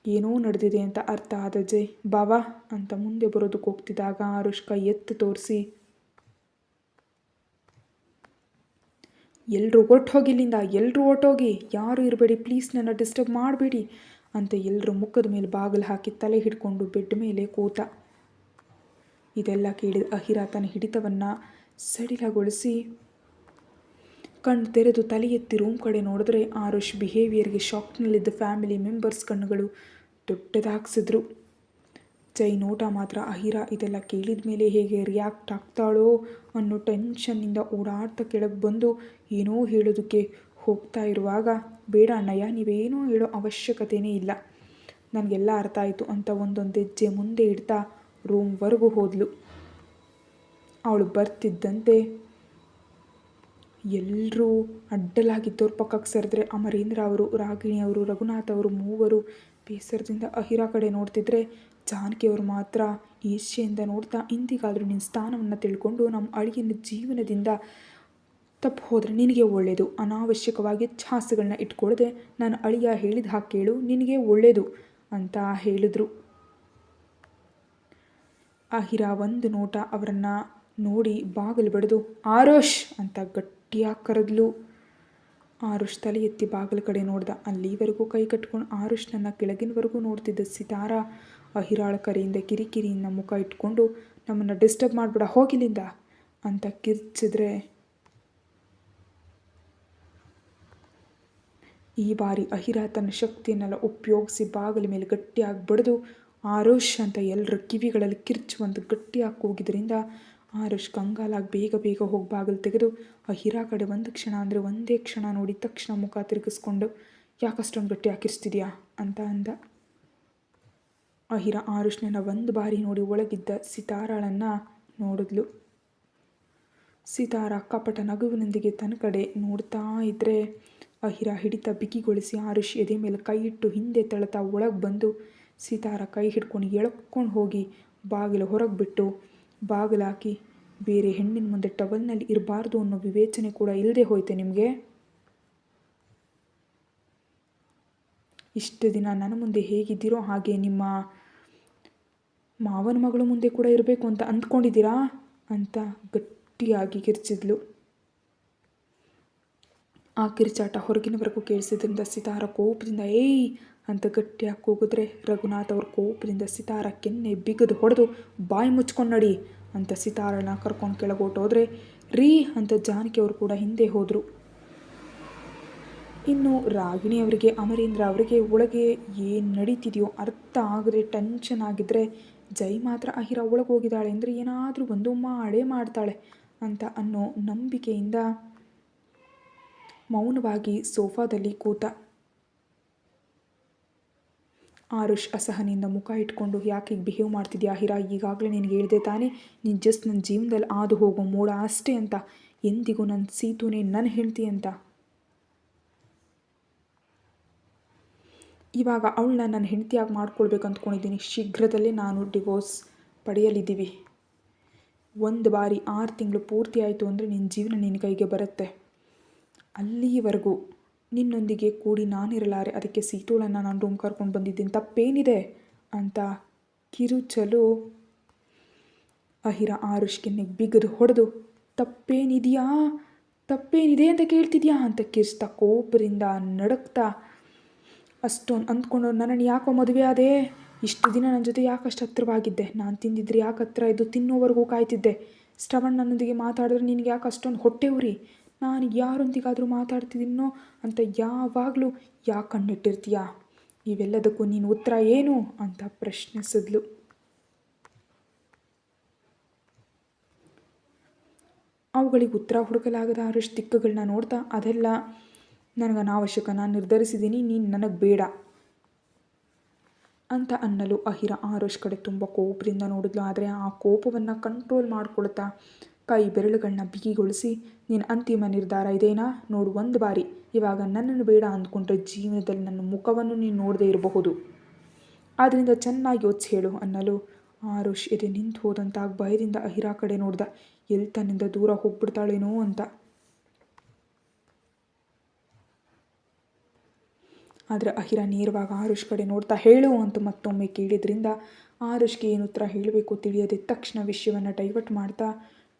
ಏನೋ ನಡೆದಿದೆ ಅಂತ ಅರ್ಥ ಆದ ಜೈ ಬಾವಾ ಅಂತ ಮುಂದೆ ಬರೋದಕ್ಕೆ ಹೋಗ್ತಿದ್ದಾಗ ಆರುಷ್ ಕೈ ಎತ್ತು ತೋರಿಸಿ, ಎಲ್ಲರೂ ಹೊರಟೋಗಿಲ್ಲಿಂದ, ಎಲ್ಲರೂ ಹೊರಟೋಗಿ, ಯಾರು ಇರಬೇಡಿ ಪ್ಲೀಸ್, ನನ್ನ ಡಿಸ್ಟರ್ಬ್ ಮಾಡಬೇಡಿ ಅಂತ ಎಲ್ಲರೂ ಮುಖದ ಮೇಲೆ ಬಾಗಿಲು ಹಾಕಿ ತಲೆ ಹಿಡ್ಕೊಂಡು ಬೆಡ್ ಮೇಲೆ ಕೂತ. ಇದೆಲ್ಲ ಕೇಳಿದ ಅಹಿರಾ ತನ್ನ ಹಿಡಿತವನ್ನು ಸಡಿಲಗೊಳಿಸಿ ಕಣ್ಣು ತೆರೆದು ತಲೆ ಎತ್ತಿ ರೂಮ್ ಕಡೆ ನೋಡಿದ್ರೆ ಆರುಷ್ ಬಿಹೇವಿಯರ್ಗೆ ಶಾಕ್ನಲ್ಲಿದ್ದ ಫ್ಯಾಮಿಲಿ ಮೆಂಬರ್ಸ್ ಕಣ್ಣುಗಳು ದೊಡ್ಡದಾಗಿಸಿದ್ರು. ಜೈ ನೋಟ ಮಾತ್ರ ಅಹಿರಾ ಇದೆಲ್ಲ ಕೇಳಿದ ಮೇಲೆ ಹೇಗೆ ರಿಯಾಕ್ಟ್ ಆಗ್ತಾಳೋ ಅನ್ನೋ ಟೆನ್ಷನ್ನಿಂದ ಓಡಾಡ್ತಾ ಕೆಳಗೆ ಬಂದು ಏನೋ ಹೇಳೋದಕ್ಕೆ ಹೋಗ್ತಾ ಇರುವಾಗ, ಬೇಡ ಅಣ್ಣಯ್ಯ, ನೀವೇನೋ ಹೇಳೋ ಅವಶ್ಯಕತೆಯೇ ಇಲ್ಲ, ನನಗೆಲ್ಲ ಅರ್ಥ ಆಯಿತು ಅಂತ ಒಂದೊಂದು ಹೆಜ್ಜೆ ಮುಂದೆ ಇಡ್ತಾ ರೂಮ್ವರೆಗೂ ಹೋದ್ಲು. ಅವಳು ಬರ್ತಿದ್ದಂತೆ ಎಲ್ಲರೂ ಅಡ್ಡಲಾಗಿದ್ದವ್ರ ಪಕ್ಕಕ್ಕೆ ಸರಿದ್ರೆ ಅಮರೇಂದ್ರ ಅವರು, ರಾಗಿಣಿ ಅವರು, ರಘುನಾಥ್ ಅವರು ಮೂವರು ಬೇಸರದಿಂದ ಅಹಿರಾ ಕಡೆ ನೋಡ್ತಿದ್ರೆ ಜಾನಕಿಯವರು ಮಾತ್ರ ಈರ್ಷ್ಯೆಯಿಂದ ನೋಡ್ತಾ, ಇಂದಿಗಾದರೂ ನಿನ್ನ ಸ್ಥಾನವನ್ನು ತಿಳ್ಕೊಂಡು ನಮ್ಮ ಅಳಿಯನ ಜೀವನದಿಂದ ತಪ್ಪು ಹೋದರೆ ನಿನಗೆ ಒಳ್ಳೆಯದು. ಅನಾವಶ್ಯಕವಾಗಿ ಛಾಸೆಗಳನ್ನ ಇಟ್ಕೊಳ್ಳದೆ ನಾನು ಅಳಿಯ ಹೇಳಿದ ಹಾಗೆ ಕೇಳು, ನಿನಗೆ ಒಳ್ಳೆಯದು ಅಂತ ಹೇಳಿದ್ರು. ಅಹಿರಾ ಒಂದು ನೋಟ ಅವರನ್ನು ನೋಡಿ ಬಾಗಿಲು ಬಡಿದು ಆರುಷ್ ಅಂತ ಗಟ್ಟಿಯಾಗಿ ಕರೆದ್ಲು. ಆರುಷ್ ತಲೆ ಎತ್ತಿ ಬಾಗಿಲು ಕಡೆ ನೋಡ್ದ. ಅಲ್ಲಿವರೆಗೂ ಕೈ ಕಟ್ಕೊಂಡು ಆರುಷ್ನನ್ನು ಕೆಳಗಿನವರೆಗೂ ನೋಡ್ತಿದ್ದ ಸಿತಾರಾ ಅಹಿರಾಳ ಕರೆಯಿಂದ ಕಿರಿಕಿರಿಯಿಂದ ಮುಖ ಇಟ್ಕೊಂಡು, ನಮ್ಮನ್ನು ಡಿಸ್ಟರ್ಬ್ ಮಾಡಿಬಿಡ, ಹೋಗಿಲ್ಲಿಂದ ಅಂತ ಕಿರ್ಚಿದ್ರೆ ಈ ಬಾರಿ ಅಹಿರಾ ತನ್ನ ಶಕ್ತಿಯನ್ನೆಲ್ಲ ಉಪಯೋಗಿಸಿ ಬಾಗಿಲ ಮೇಲೆ ಗಟ್ಟಿಯಾಗಿ ಬಡಿದು ಆರುಷ್ ಅಂತ ಎಲ್ಲರ ಕಿವಿಗಳಲ್ಲಿ ಕಿರ್ಚುವಂತ ಗಟ್ಟಿಯಾಗಿ ಕೂಗಿದ್ರಿಂದ ಆರುಷ್ ಕಂಗಾಲಾಗಿ ಬೇಗ ಬೇಗ ಹೋಗಿ ಬಾಗಿಲು ತೆಗೆದು ಅಹಿರಾ ಕಡೆ ಒಂದು ಕ್ಷಣ ಅಂದರೆ ಒಂದೇ ಕ್ಷಣ ನೋಡಿ ತಕ್ಷಣ ಮುಖ ತಿರುಗಿಸ್ಕೊಂಡು, ಯಾಕಷ್ಟೊಂದು ಗಟ್ಟಿಯಾಗಿ ಕಿರ್ಚ್ತಿದ್ಯಾ ಅಂತ ಅಂದ. ಅಹಿರಾ ಆರುಷ್ನನ್ನು ಒಂದು ಬಾರಿ ನೋಡಿ ಒಳಗಿದ್ದ ಸಿತಾರಾಳನ್ನು ನೋಡಿದ್ಲು. ಸಿತಾರಾ ಕಪಟ ನಗುವಿನೊಂದಿಗೆ ತನ್ನ ಕಡೆ ನೋಡ್ತಾ ಇದ್ದರೆ ಅಹಿರಾ ಹಿಡಿತ ಬಿಗಿಗೊಳಿಸಿ ಆರುಷ್ ಎದೆ ಮೇಲೆ ಕೈ ಇಟ್ಟು ಹಿಂದೆ ತಳ್ತಾ ಒಳಗೆ ಬಂದು ಸಿತಾರಾ ಕೈ ಹಿಡ್ಕೊಂಡು ಎಳ್ಕೊಂಡು ಹೋಗಿ ಬಾಗಿಲು ಹೊರಗೆ ಬಿಟ್ಟು ಬಾಗಿಲಾಕಿ, ಬೇರೆ ಹೆಣ್ಣಿನ ಮುಂದೆ ಟವಲ್ನಲ್ಲಿ ಇರಬಾರ್ದು ಅನ್ನೋ ವಿವೇಚನೆ ಕೂಡ ಇಲ್ಲದೆ ಹೋಯ್ತೆ ನಿಮಗೆ? ಇಷ್ಟು ದಿನ ನನ್ನ ಮುಂದೆ ಹೇಗಿದ್ದೀರೋ ಹಾಗೆ ನಿಮ್ಮ ಮಾವನ ಮಗಳ ಮುಂದೆ ಕೂಡ ಇರಬೇಕು ಅಂತ ಅಂದ್ಕೊಂಡಿದ್ದೀರಾ ಅಂತ ಗಟ್ಟಿಯಾಗಿ ಕಿರ್ಚಿದ್ಲು. ಆ ಕಿರ್ಚಾಟ ಹೊರಗಿನವರೆಗೂ ಕೇಳಿಸಿದ್ರಿಂದ ಸಿತಾರಾ ಕೋಪದಿಂದ ಏಯ್ ಅಂತ ಗಟ್ಟಿಯಾಗಿ ಕೂಗಿದ್ರೆ ರಘುನಾಥ್ ಅವ್ರ ಕೋಪದಿಂದ ಸಿತಾರಾ ಕೆನ್ನೆ ಬಿಗದು ಹೊಡೆದು ಬಾಯಿ ಮುಚ್ಕೊಂಡು ನಡಿ ಅಂತ ಸಿತಾರನ್ನ ಕರ್ಕೊಂಡು ಕೆಳಗೋಟೋದ್ರೆ ರೀ ಅಂತ ಜಾನಕಿ ಅವರು ಕೂಡ ಹಿಂದೆ ಹೋದರು. ಇನ್ನು ರಾಗಿಣಿ ಅವರಿಗೆ ಅಮರೇಂದ್ರ ಅವರಿಗೆ ಒಳಗೆ ಏನು ನಡೀತಿದೆಯೋ ಅರ್ಥ ಆಗದೆ ಟೆನ್ಷನ್ ಆಗಿದ್ದರೆ ಜೈ ಮಾತ್ರ ಅಹಿರಾ ಒಳಗೆ ಹೋಗಿದ್ದಾಳೆ ಅಂದರೆ ಏನಾದರೂ ಒಂದು ಮಾಡೇ ಮಾಡ್ತಾಳೆ ಅಂತ ಅನ್ನೋ ನಂಬಿಕೆಯಿಂದ ಮೌನವಾಗಿ ಸೋಫಾದಲ್ಲಿ ಕೂತ. ಆರುಷ್ ಅಸಹನೆಯಿಂದ ಮುಖ ಇಟ್ಕೊಂಡು, ಯಾಕೆ ಈಗ ಬಿಹೇವ್ ಮಾಡ್ತಿದ್ಯಾ ಹಿರಾ? ಈಗಾಗಲೇ ನಿನಗೆ ಹೇಳ್ದೆ ತಾನೇ, ನೀನು ಜಸ್ಟ್ ನನ್ನ ಜೀವನದಲ್ಲಿ ಹಾದು ಹೋಗೋ ಮೋಡ ಅಷ್ಟೇ ಅಂತ. ಎಂದಿಗೂ ನನ್ನ ಸೀತುನೇ ನನ್ನ ಹೆಂಡ್ತಿ ಅಂತ. ಇವಾಗ ಅವಳನ್ನ ನನ್ನ ಹೆಂಡತಿಯಾಗಿ ಮಾಡ್ಕೊಳ್ಬೇಕು ಅಂದ್ಕೊಂಡಿದ್ದೀನಿ. ಶೀಘ್ರದಲ್ಲೇ ನಾನು ಡಿವೋರ್ಸ್ ಪಡೆಯಲಿದ್ದೀವಿ. ಒಂದು ಬಾರಿ 6 ತಿಂಗಳು ಪೂರ್ತಿ ಆಯಿತು ಅಂದರೆ ನಿನ್ನ ಜೀವನ ನಿನ್ನ ಕೈಗೆ ಬರುತ್ತೆ. ಅಲ್ಲಿವರೆಗೂ ನಿನ್ನೊಂದಿಗೆ ಕೂಡಿ ನಾನಿರಲಾರೆ. ಅದಕ್ಕೆ ಸೀತೋಳನ್ನು ನಾನು ರೂಮ್ ಕರ್ಕೊಂಡು ಬಂದಿದ್ದೀನಿ, ತಪ್ಪೇನಿದೆ ಅಂತ ಕಿರುಚಲು ಅಹಿರ ಆರುಷ್ಗೆ ಬಿಗಿದು ಹೊಡೆದು, ತಪ್ಪೇನಿದೆ ಅಂತ ಕೇಳ್ತಿದ್ಯಾ ಅಂತ ಕಿರ್ಚ್ತಾ, ಕೋಪದಿಂದ ನಡಕ್ತಾ, ಅಷ್ಟೊಂದು ಅಂದ್ಕೊಂಡು ನನ್ನನ್ನು ಯಾಕೋ ಮದುವೆ ಆದೆ? ಇಷ್ಟು ದಿನ ನನ್ನ ಜೊತೆ ಯಾಕಷ್ಟು ಹತ್ತಿರವಾಗಿದ್ದೆ? ನಾನು ತಿಂದಿದ್ರೆ ಯಾಕೆ ಹತ್ತಿರ ಇದ್ದು ತಿನ್ನೋವರೆಗೂ ಕಾಯ್ತಿದ್ದೆ? ಶ್ರವಣ್ ನನ್ನೊಂದಿಗೆ ಮಾತಾಡಿದ್ರೆ ನಿನಗೆ ಯಾಕೆ ಅಷ್ಟೊಂದು ಹೊಟ್ಟೆ ಉರಿ? ನಾನು ಯಾರೊಂದಿಗಾದರೂ ಮಾತಾಡ್ತಿದ್ದೀನೋ ಅಂತ ಯಾವಾಗಲೂ ಯಾಕೆ ಕಣ್ಣಿಟ್ಟಿರ್ತೀಯ? ಇವೆಲ್ಲದಕ್ಕೂ ನೀನು ಉತ್ತರ ಏನು ಅಂತ ಪ್ರಶ್ನಿಸಿದ್ಲು. ಅವುಗಳಿಗೆ ಉತ್ತರ ಹುಡುಕಲಾಗದ ಆರುಷ್ ದಿಕ್ಕುಗಳನ್ನ ನೋಡ್ತಾ, ಅದೆಲ್ಲ ನನಗೆ ಅನಾವಶ್ಯಕ, ನಾನು ನಿರ್ಧರಿಸಿದ್ದೀನಿ, ನೀನು ನನಗೆ ಬೇಡ ಅಂತ ಅನ್ನಲು ಅಹಿರ ಆರುಷ್ ಕಡೆ ತುಂಬ ಕೋಪದಿಂದ ನೋಡಿದ್ಲು. ಆದರೆ ಆ ಕೋಪವನ್ನು ಕಂಟ್ರೋಲ್ ಮಾಡ್ಕೊಳ್ತಾ ಕೈ ಬೆರಳುಗಳನ್ನ ಬಿಗಿಗೊಳಿಸಿ, ನಿನ್ನ ಅಂತಿಮ ನಿರ್ಧಾರ ಇದೇನಾ? ನೋಡು, ಒಂದು ಬಾರಿ ಇವಾಗ ನನ್ನನ್ನು ಬೇಡ ಅಂದ್ಕೊಂಡ್ರೆ ಜೀವನದಲ್ಲಿ ನನ್ನ ಮುಖವನ್ನು ನೀನು ನೋಡದೇ ಇರಬಹುದು. ಆದ್ದರಿಂದ ಚೆನ್ನಾಗಿ ಯೋಚಿಸಿ ಹೇಳು ಅನ್ನಲು ಆರುಷ್ ಎದೆ ನಿಂತು ಹೋದಂತಾಗ ಭಯದಿಂದ ಅಹಿರಾ ಕಡೆ ನೋಡ್ದ. ಎಲ್ಲಿ ತನ್ನಿಂದ ದೂರ ಹೋಗ್ಬಿಡ್ತಾಳೇನೋ ಅಂತ. ಆದರೆ ಅಹಿರಾ ನೇರವಾಗಿ ಆರುಷ್ ಕಡೆ ನೋಡ್ತಾ ಹೇಳು ಅಂತ ಮತ್ತೊಮ್ಮೆ ಕೇಳಿದ್ರಿಂದ ಆರುಷ್ಗೆ ಏನು ಉತ್ತರ ಹೇಳಬೇಕು ತಿಳಿಯದೆ ತಕ್ಷಣ ವಿಷಯವನ್ನು ಡೈವರ್ಟ್ ಮಾಡ್ತಾ,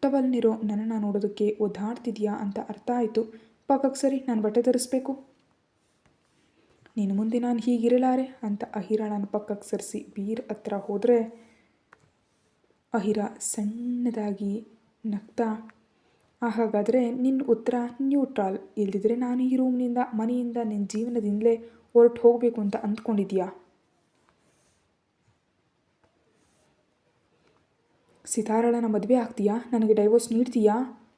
ಟವಲ್ನಿರೋ ನನ್ನನ್ನು ನೋಡೋದಕ್ಕೆ ಒದ್ದಾಡ್ತಿದ್ಯಾ ಅಂತ ಅರ್ಥ ಆಯಿತು. ಪಕ್ಕಕ್ಕೆ ಸರಿ, ನಾನು ಬಟ್ಟೆ ತರಿಸ್ಬೇಕು. ನೀನು ಮುಂದೆ ನಾನು ಹೀಗಿರಲಾರೆ ಅಂತ ಅಹಿರಾ ನನ್ನ ಪಕ್ಕಕ್ಕೆ ಸರಿಸಿ ಬೀರ್ ಹತ್ರ ಹೋದರೆ ಅಹಿರಾ ಸಣ್ಣದಾಗಿ ನಗ್ತಾ, ಹಾಗಾದರೆ ನಿನ್ನ ಉತ್ತರ ನ್ಯೂಟ್ರಲ್. ಇಲ್ದಿದ್ರೆ ನಾನು ಈ ರೂಮ್ನಿಂದ, ಮನೆಯಿಂದ, ನಿನ್ನ ಜೀವನದಿಂದಲೇ ಹೊರಟು ಹೋಗಬೇಕು ಅಂತ ಅಂದ್ಕೊಂಡಿದ್ಯಾ? ಸಿತಾರಳನ್ನ ಮದುವೆ ಆಗ್ತೀಯಾ? ನನಗೆ ಡೈವೋರ್ಸ್ ನೀಡ್ತೀಯಾ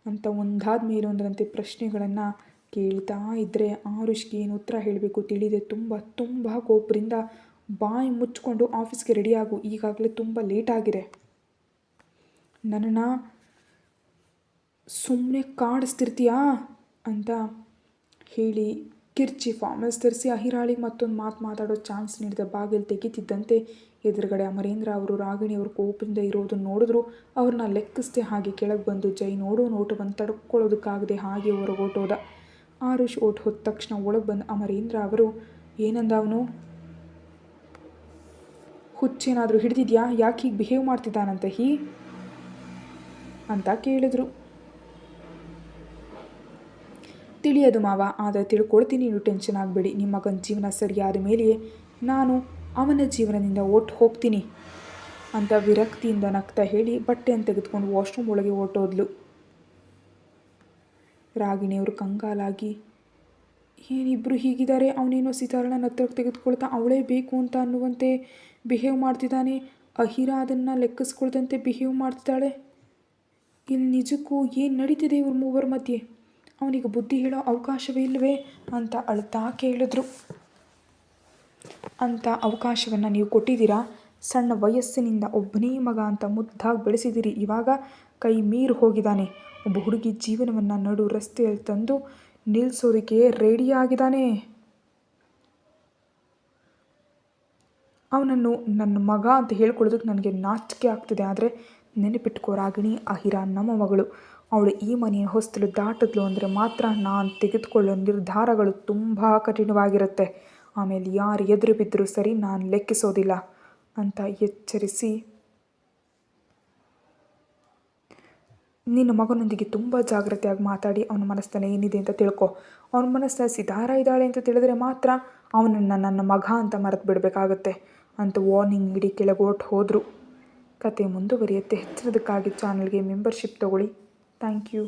ಅಂತ ಒಂದಾದ ಮೇಲೊಂದರಂತೆ ಪ್ರಶ್ನೆಗಳನ್ನು ಕೇಳ್ತಾ ಇದ್ದರೆ ಆರುಷ್ಗೆ ಏನು ಉತ್ತರ ಹೇಳಬೇಕು ತಿಳಿದೆ ತುಂಬ ಕೋಪದಿಂದ ಬಾಯಿ ಮುಚ್ಕೊಂಡು ಆಫೀಸ್ಗೆ ರೆಡಿಯಾಗು, ಈಗಾಗಲೇ ತುಂಬ ಲೇಟ್ ಆಗಿದೆ. ನನ್ನನ್ನು ಸುಮ್ಮನೆ ಕಾಡಿಸ್ತಿರ್ತೀಯಾ ಅಂತ ಹೇಳಿ ಕಿರ್ಚಿ ಫಾರ್ಮಲ್ಸ್ ತರಿಸಿ ಅಹಿರಾಳಿಗೆ ಮತ್ತೊಂದು ಮಾತಾಡೋ ಚಾನ್ಸ್ ನೀಡಿದ. ಬಾಗಿಲು ತೆಗಿತಿದ್ದಂತೆ ಎದುರುಗಡೆ ಅಮರೇಂದ್ರ ಅವರು ರಾಗಿಣಿ ಅವರು ಕೋಪದಿಂದ ಇರೋದನ್ನು ನೋಡಿದ್ರು. ಅವ್ರನ್ನ ಲೆಕ್ಕಿಸ್ದೆ ಹಾಗೆ ಕೆಳಗೆ ಬಂದು ಜೈ ನೋಡೋ ನೋಟವನ್ನು ತಡ್ಕೊಳ್ಳೋದಕ್ಕಾಗದೆ ಹಾಗೆ ಹೊರಗೋಟೋದ. ಆರುಷ್ ಓಟ್ ಹೋದ ತಕ್ಷಣ ಒಳಗೆ ಬಂದ ಅಮರೇಂದ್ರ ಅವರು, ಏನಂದ ಅವನು? ಹುಚ್ಚೇನಾದರೂ ಹಿಡಿದಿದ್ಯಾ? ಯಾಕೆ ಹೀಗೆ ಬಿಹೇವ್ ಮಾಡ್ತಿದ್ದಾನಂತೆ ಅಂತ ಕೇಳಿದ್ರು. ತಿಳಿಯೋದು ಮಾವ, ಆದರೆ ತಿಳ್ಕೊಳ್ತೀನಿ, ನೀವು ಟೆನ್ಷನ್ ಆಗಬೇಡಿ. ನಿಮ್ಮ ಮಗನ ಜೀವನ ಸರಿಯಾದ ಮೇಲೆಯೇ ನಾನು ಅವನ ಜೀವನದಿಂದ ಓಟ್ ಹೋಗ್ತೀನಿ ಅಂತ ವಿರಕ್ತಿಯಿಂದ ನಗ್ತಾ ಹೇಳಿ ಬಟ್ಟೆಯನ್ನು ತೆಗೆದುಕೊಂಡು ವಾಶ್ರೂಮ್ ಒಳಗೆ ಹೊರಟೋದ್ಲು. ರಾಗಿಣಿಯವರು ಕಂಗಾಲಾಗಿ, ಏನಿಬ್ಬರು ಹೀಗಿದ್ದಾರೆ? ಅವನೇನೋ ಸಿತಾರಳನ್ನ ಹತ್ರಕ್ಕೆ ತೆಗೆದುಕೊಳ್ತಾ ಅವಳೇ ಬೇಕು ಅಂತ ಅನ್ನುವಂತೆ ಬಿಹೇವ್ ಮಾಡ್ತಿದ್ದಾನೆ, ಅಹಿರಾ ಅದನ್ನು ಲೆಕ್ಕಿಸ್ಕೊಳ್ದಂತೆ ಬಿಹೇವ್ ಮಾಡ್ತಿದ್ದಾಳೆ. ಇಲ್ಲಿ ನಿಜಕ್ಕೂ ಏನು ನಡೀತಿದೆ ಇವ್ರ ಮೂವರ ಮಧ್ಯೆ? ಅವನಿಗೆ ಬುದ್ಧಿ ಹೇಳೋ ಅವಕಾಶವೇ ಇಲ್ಲವೇ ಅಂತ ಅಳ್ತಾ ಕೇಳಿದ್ರು. ಅಂಥ ಅವಕಾಶವನ್ನು ನೀವು ಕೊಟ್ಟಿದ್ದೀರಾ? ಸಣ್ಣ ವಯಸ್ಸಿನಿಂದ ಒಬ್ಬನೇ ಮಗ ಅಂತ ಮುದ್ದಾಗಿ ಬೆಳೆಸಿದ್ದೀರಿ. ಇವಾಗ ಕೈ ಮೀರಿ ಹೋಗಿದ್ದಾನೆ. ಒಬ್ಬ ಹುಡುಗಿ ಜೀವನವನ್ನು ನಡು ರಸ್ತೆಯಲ್ಲಿ ತಂದು ನಿಲ್ಲಿಸೋದಕ್ಕೆ ರೆಡಿಯಾಗಿದ್ದಾನೆ. ಅವನನ್ನು ನನ್ನ ಮಗ ಅಂತ ಹೇಳ್ಕೊಳ್ಳೋದಕ್ಕೆ ನನಗೆ ನಾಚಿಕೆ ಆಗ್ತಿದೆ. ಆದರೆ ನೆನಪಿಟ್ಕೋ ರಾಗಿಣಿ, ಅಹಿರಾ ನಮ್ಮ ಮಗಳು. ಅವಳು ಈ ಮನೆಯ ಹೊಸ್ತಲು ದಾಟಿದ್ಲು ಅಂದರೆ ಮಾತ್ರ ನಾನು ತೆಗೆದುಕೊಳ್ಳೋ ನಿರ್ಧಾರಗಳು ತುಂಬ ಕಠಿಣವಾಗಿರುತ್ತೆ. ಆಮೇಲೆ ಯಾರು ಎದುರು ಬಿದ್ದರೂ ಸರಿ, ನಾನು ಲೆಕ್ಕಿಸೋದಿಲ್ಲ ಅಂತ ಎಚ್ಚರಿಸಿ, ನಿನ್ನ ಮಗನೊಂದಿಗೆ ತುಂಬ ಜಾಗ್ರತೆಯಾಗಿ ಮಾತಾಡಿ ಅವನ ಮನಸ್ಸಲ್ಲಿ ಏನಿದೆ ಅಂತ ತಿಳ್ಕೊ. ಅವನ ಮನಸ್ಸಲ್ಲಿ ಸಿತಾರ ಇದ್ದಾಳೆ ಅಂತ ತಿಳಿದ್ರೆ ಮಾತ್ರ ಅವನನ್ನು ನನ್ನ ಮಗ ಅಂತ ಮರೆತು ಬಿಡಬೇಕಾಗತ್ತೆ ಅಂತ ವಾರ್ನಿಂಗ್ ನೀಡಿ ಕೆಳಗೆ ಹೋದರು. ಕತೆ ಮುಂದುವರಿಯುತ್ತೆ. ಹೆಚ್ಚಿನದಕ್ಕಾಗಿ ಚಾನಲ್ಗೆ ಮೆಂಬರ್ಶಿಪ್ ತಗೊಳ್ಳಿ. Thank you.